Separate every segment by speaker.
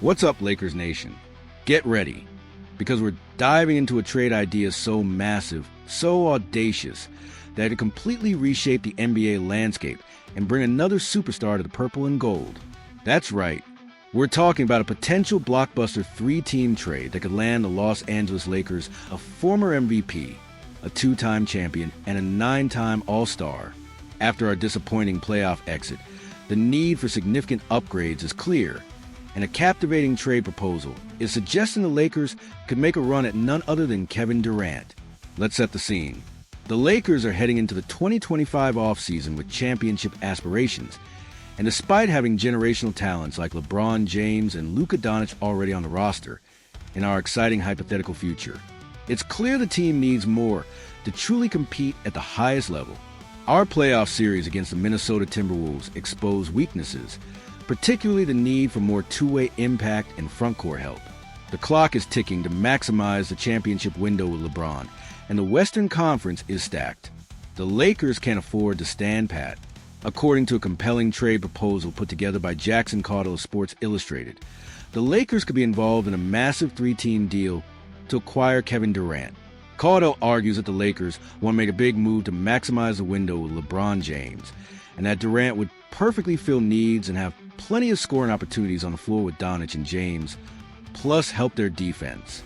Speaker 1: What's up, Lakers Nation? Get ready, because we're diving into a trade idea so massive, so audacious, that it completely reshape the NBA landscape and bring another superstar to the purple and gold. That's right. We're talking about a potential blockbuster three-team trade that could land the Los Angeles Lakers a former MVP, a two-time champion, and a nine-time All-Star. After our disappointing playoff exit, the need for significant upgrades is clear, and a captivating trade proposal is suggesting the Lakers could make a run at none other than Kevin Durant. Let's set the scene. The Lakers are heading into the 2025 offseason with championship aspirations, and despite having generational talents like LeBron James and Luka Doncic already on the roster in our exciting hypothetical future, it's clear the team needs more to truly compete at the highest level. Our playoff series against the Minnesota Timberwolves exposed weaknesses, particularly the need for more two-way impact and frontcourt help. The clock is ticking to maximize the championship window with LeBron, and the Western Conference is stacked. The Lakers can't afford to stand pat. According to a compelling trade proposal put together by Jackson Caudle of Sports Illustrated, the Lakers could be involved in a massive three-team deal to acquire Kevin Durant. Caudle argues that the Lakers want to make a big move to maximize the window with LeBron James, and that Durant would perfectly fill needs and have plenty of scoring opportunities on the floor with Doncic and James, plus help their defense.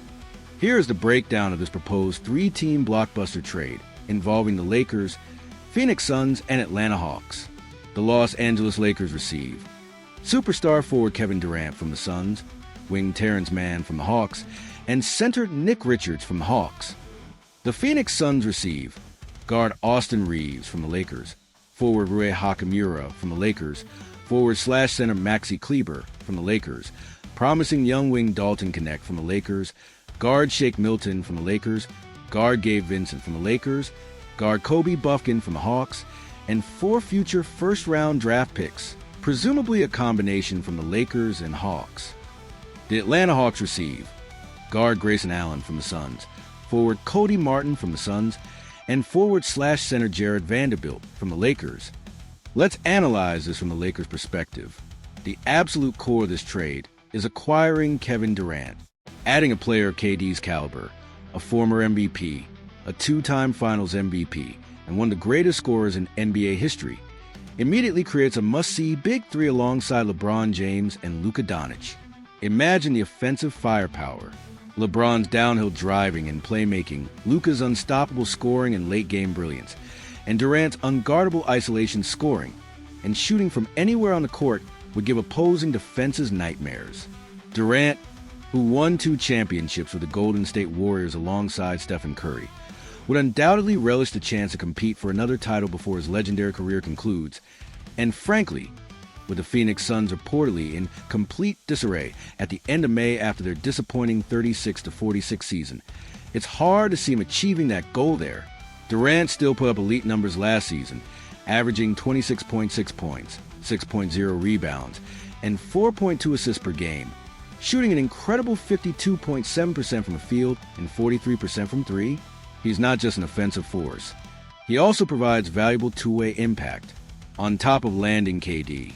Speaker 1: Here is the breakdown of this proposed three-team blockbuster trade involving the Lakers, Phoenix Suns, and Atlanta Hawks. The Los Angeles Lakers receive superstar forward Kevin Durant from the Suns, wing Terrence Mann from the Hawks, and center Nick Richards from the Hawks. The Phoenix Suns receive guard Austin Reeves from the Lakers, forward Rui Hachimura from the Lakers, forward/center Maxi Kleber from the Lakers, promising young wing Dalton Knecht from the Lakers, guard Shake Milton from the Lakers, guard Gabe Vincent from the Lakers, guard Kobe Buffkin from the Hawks, and 4 future first-round draft picks, presumably a combination from the Lakers and Hawks. The Atlanta Hawks receive guard Grayson Allen from the Suns, forward Cody Martin from the Suns, and forward/center Jared Vanderbilt from the Lakers. Let's analyze this from the Lakers' perspective. The absolute core of this trade is acquiring Kevin Durant, adding a player of KD's caliber, a former MVP, a two-time Finals MVP, and one of the greatest scorers in NBA history, immediately creates a must-see big three alongside LeBron James and Luka Doncic. Imagine the offensive firepower. LeBron's downhill driving and playmaking, Luka's unstoppable scoring and late-game brilliance, and Durant's unguardable isolation scoring and shooting from anywhere on the court would give opposing defenses nightmares. Durant, who won 2 championships with the Golden State Warriors alongside Stephen Curry, would undoubtedly relish the chance to compete for another title before his legendary career concludes, and frankly, with the Phoenix Suns reportedly in complete disarray at the end of May after their disappointing 36-46 season, it's hard to see him achieving that goal there. Durant still put up elite numbers last season, averaging 26.6 points, 6.0 rebounds, and 4.2 assists per game, shooting an incredible 52.7% from the field and 43% from three. He's not just an offensive force. He also provides valuable two-way impact, on top of landing KD.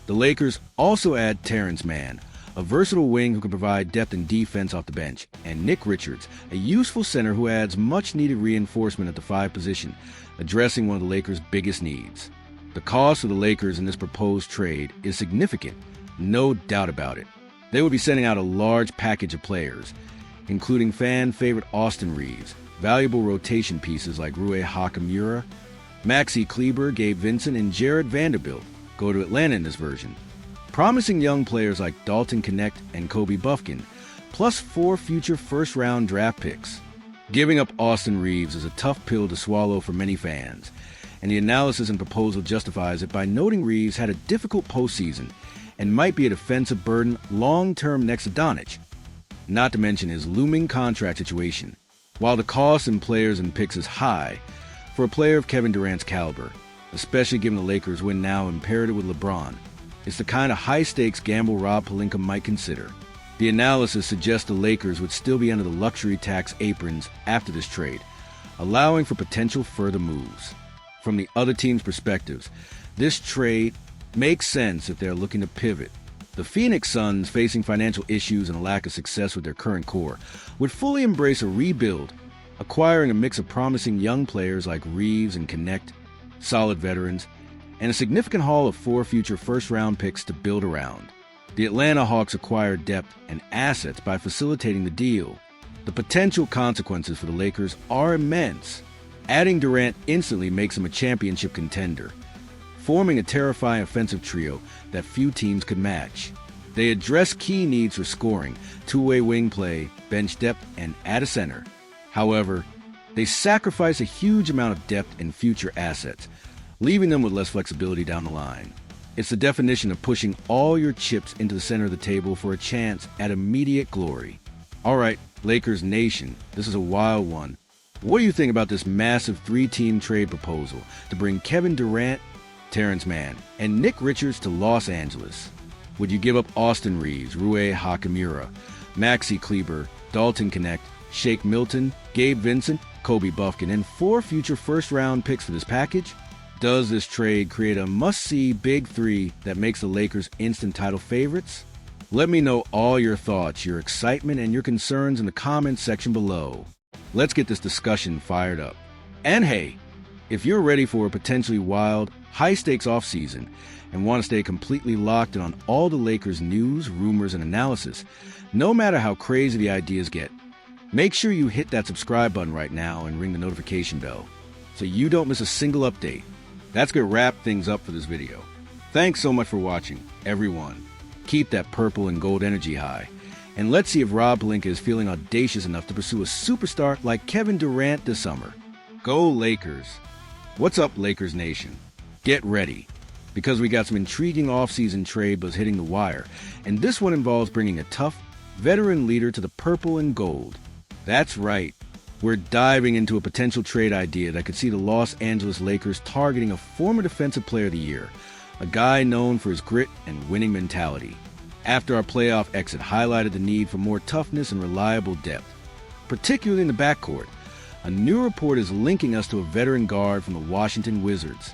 Speaker 1: The Lakers also add Terrence Mann, a versatile wing who can provide depth and defense off the bench, and Nick Richards, a useful center who adds much-needed reinforcement at the 5 position, addressing one of the Lakers' biggest needs. The cost of the Lakers in this proposed trade is significant, no doubt about it. They would be sending out a large package of players, including fan-favorite Austin Reeves, valuable rotation pieces like Rui Hachimura, Maxi Kleber, Gabe Vincent, and Jared Vanderbilt go to Atlanta in this version, promising young players like Dalton Knecht and Kobe Buffkin, plus 4 future first-round draft picks. Giving up Austin Reeves is a tough pill to swallow for many fans, and the analysis and proposal justifies it by noting Reeves had a difficult postseason and might be a defensive burden long-term next to Doncic, not to mention his looming contract situation. While the cost in players and picks is high, for a player of Kevin Durant's caliber, especially given the Lakers win now imperative with LeBron, it's the kind of high-stakes gamble Rob Pelinka might consider. The analysis suggests the Lakers would still be under the luxury tax aprons after this trade, allowing for potential further moves. From the other team's perspectives, this trade makes sense if they're looking to pivot, The Phoenix Suns, facing financial issues and a lack of success with their current core, would fully embrace a rebuild, acquiring a mix of promising young players like Reeves and Connect, solid veterans, and a significant haul of 4 future first-round picks to build around. The Atlanta Hawks acquired depth and assets by facilitating the deal. The potential consequences for the Lakers are immense. Adding Durant instantly makes him a championship contender, forming a terrifying offensive trio that few teams could match. They address key needs for scoring, two-way wing play, bench depth, and add a center. However, they sacrifice a huge amount of depth and future assets, leaving them with less flexibility down the line. It's the definition of pushing all your chips into the center of the table for a chance at immediate glory. All right, Lakers Nation, this is a wild one. What do you think about this massive 3-team trade proposal to bring Kevin Durant, Terrence Mann, and Nick Richards to Los Angeles? Would you give up Austin Reeves, Rui Hachimura, Maxi Kleber, Dalton Connect, Shake Milton, Gabe Vincent, Kobe Buffkin, and 4 future first-round picks for this package? Does this trade create a must-see big 3 that makes the Lakers instant title favorites? Let me know all your thoughts, your excitement, and your concerns in the comments section below. Let's get this discussion fired up. And hey, if you're ready for a potentially wild, high-stakes offseason and want to stay completely locked in on all the Lakers news, rumors, and analysis, no matter how crazy the ideas get, make sure you hit that subscribe button right now and ring the notification bell so you don't miss a single update. That's going to wrap things up for this video. Thanks so much for watching, everyone. Keep that purple and gold energy high. And let's see if Rob Pelinka is feeling audacious enough to pursue a superstar like Kevin Durant this summer. Go Lakers! What's up, Lakers Nation? Get ready, because we got some intriguing offseason trade buzz hitting the wire, and this one involves bringing a tough, veteran leader to the purple and gold. That's right. We're diving into a potential trade idea that could see the Los Angeles Lakers targeting a former Defensive Player of the Year, a guy known for his grit and winning mentality. After our playoff exit highlighted the need for more toughness and reliable depth, particularly in the backcourt, a new report is linking us to a veteran guard from the Washington Wizards.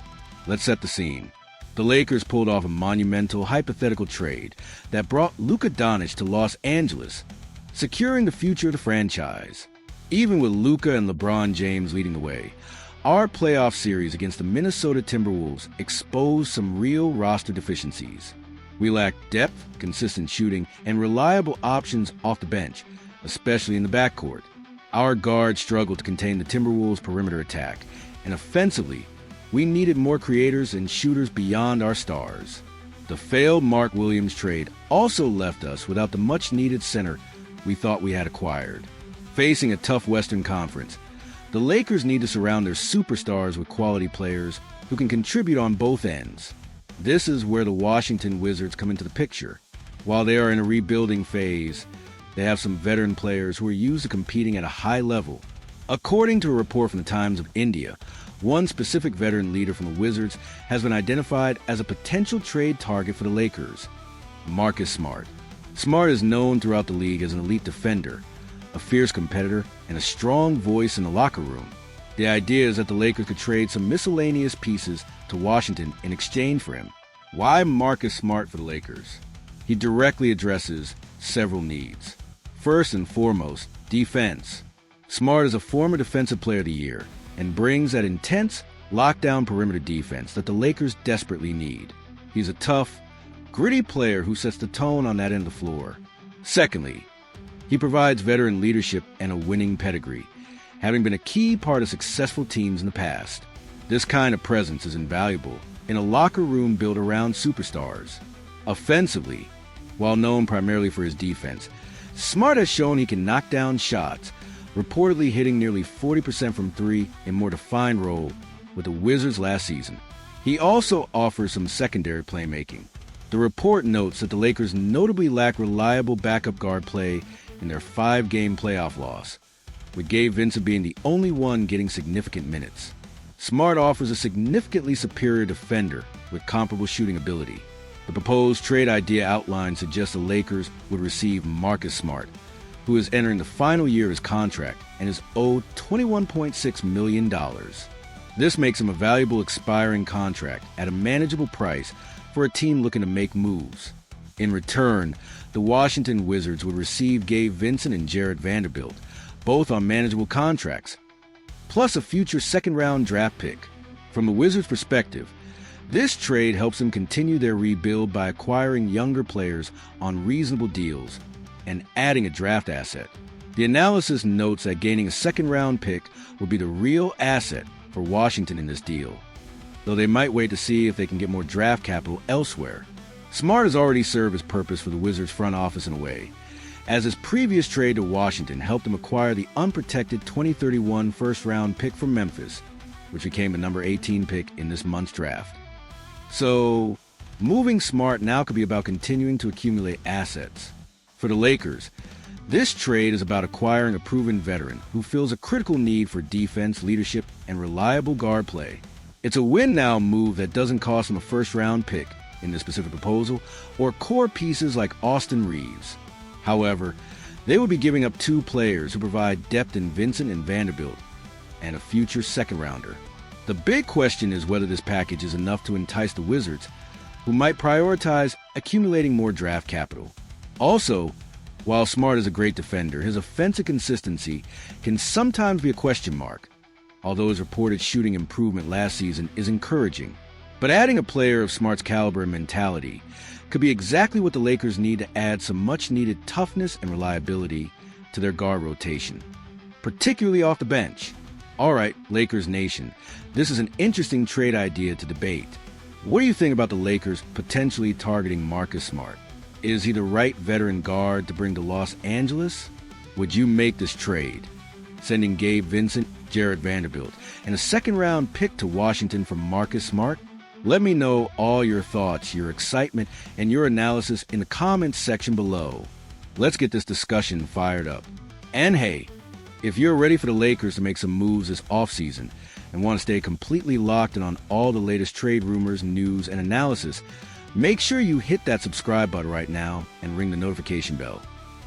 Speaker 1: Let's set the scene. The Lakers pulled off a monumental hypothetical trade that brought Luka Doncic to Los Angeles, securing the future of the franchise. Even with Luka and LeBron James leading the way, our playoff series against the Minnesota Timberwolves exposed some real roster deficiencies. We lacked depth, consistent shooting, and reliable options off the bench, especially in the backcourt. Our guards struggled to contain the Timberwolves' perimeter attack, and offensively, we needed more creators and shooters beyond our stars. The failed Mark Williams trade also left us without the much-needed center we thought we had acquired. Facing a tough Western Conference, the Lakers need to surround their superstars with quality players who can contribute on both ends. This is where the Washington Wizards come into the picture. While they are in a rebuilding phase, they have some veteran players who are used to competing at a high level. According to a report from the Times of India, one specific veteran leader from the Wizards has been identified as a potential trade target for the Lakers: Marcus Smart. Smart is known throughout the league as an elite defender, a fierce competitor, and a strong voice in the locker room. The idea is that the Lakers could trade some miscellaneous pieces to Washington in exchange for him. Why Marcus Smart for the Lakers? He directly addresses several needs. First and foremost, defense. Smart is a former Defensive Player of the Year and brings that intense, lockdown perimeter defense that the Lakers desperately need. He's a tough, gritty player who sets the tone on that end of the floor. Secondly, he provides veteran leadership and a winning pedigree, having been a key part of successful teams in the past. This kind of presence is invaluable in a locker room built around superstars. Offensively, while known primarily for his defense, Smart has shown he can knock down shots, reportedly hitting nearly 40% from 3 in more defined role with the Wizards last season. He also offers some secondary playmaking. The report notes that the Lakers notably lack reliable backup guard play in their 5-game playoff loss, with Gabe Vincent being the only one getting significant minutes. Smart offers a significantly superior defender with comparable shooting ability. The proposed trade idea outline suggests the Lakers would receive Marcus Smart, who is entering the final year of his contract and is owed $21.6 million. This makes him a valuable expiring contract at a manageable price for a team looking to make moves. In return, the Washington Wizards would receive Gabe Vincent and Jarred Vanderbilt, both on manageable contracts, plus a future second-round draft pick. From the Wizards' perspective, this trade helps them continue their rebuild by acquiring younger players on reasonable deals and adding a draft asset. The analysis notes that gaining a second-round pick will be the real asset for Washington in this deal, though they might wait to see if they can get more draft capital elsewhere. Smart has already served his purpose for the Wizards front office in a way, as his previous trade to Washington helped him acquire the unprotected 2031 first-round pick from Memphis, which became the number 18 pick in this month's draft. So, moving Smart now could be about continuing to accumulate assets. For the Lakers, this trade is about acquiring a proven veteran who fills a critical need for defense, leadership, and reliable guard play. It's a win-now move that doesn't cost them a first-round pick in this specific proposal, or core pieces like Austin Reeves. However, they would be giving up two players who provide depth in Vincent and Vanderbilt, and a future second-rounder. The big question is whether this package is enough to entice the Wizards, who might prioritize accumulating more draft capital. Also, while Smart is a great defender, his offensive consistency can sometimes be a question mark, although his reported shooting improvement last season is encouraging. But adding a player of Smart's caliber and mentality could be exactly what the Lakers need to add some much-needed toughness and reliability to their guard rotation, particularly off the bench. All right, Lakers Nation, this is an interesting trade idea to debate. What do you think about the Lakers potentially targeting Marcus Smart? Is he the right veteran guard to bring to Los Angeles? Would you make this trade, sending Gabe Vincent, Jarred Vanderbilt, and a second-round pick to Washington for Marcus Smart? Let me know all your thoughts, your excitement, and your analysis in the comments section below. Let's get this discussion fired up. And hey, if you're ready for the Lakers to make some moves this offseason and want to stay completely locked in on all the latest trade rumors, news, and analysis, make sure you hit that subscribe button right now and ring the notification bell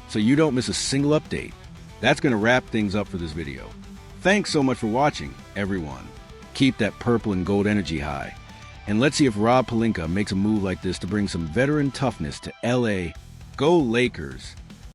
Speaker 1: so you don't miss a single update. That's going to wrap things up for this video. Thanks so much for watching, everyone. Keep that purple and gold energy high. And let's see if Rob Pelinka makes a move like this to bring some veteran toughness to LA. Go Lakers!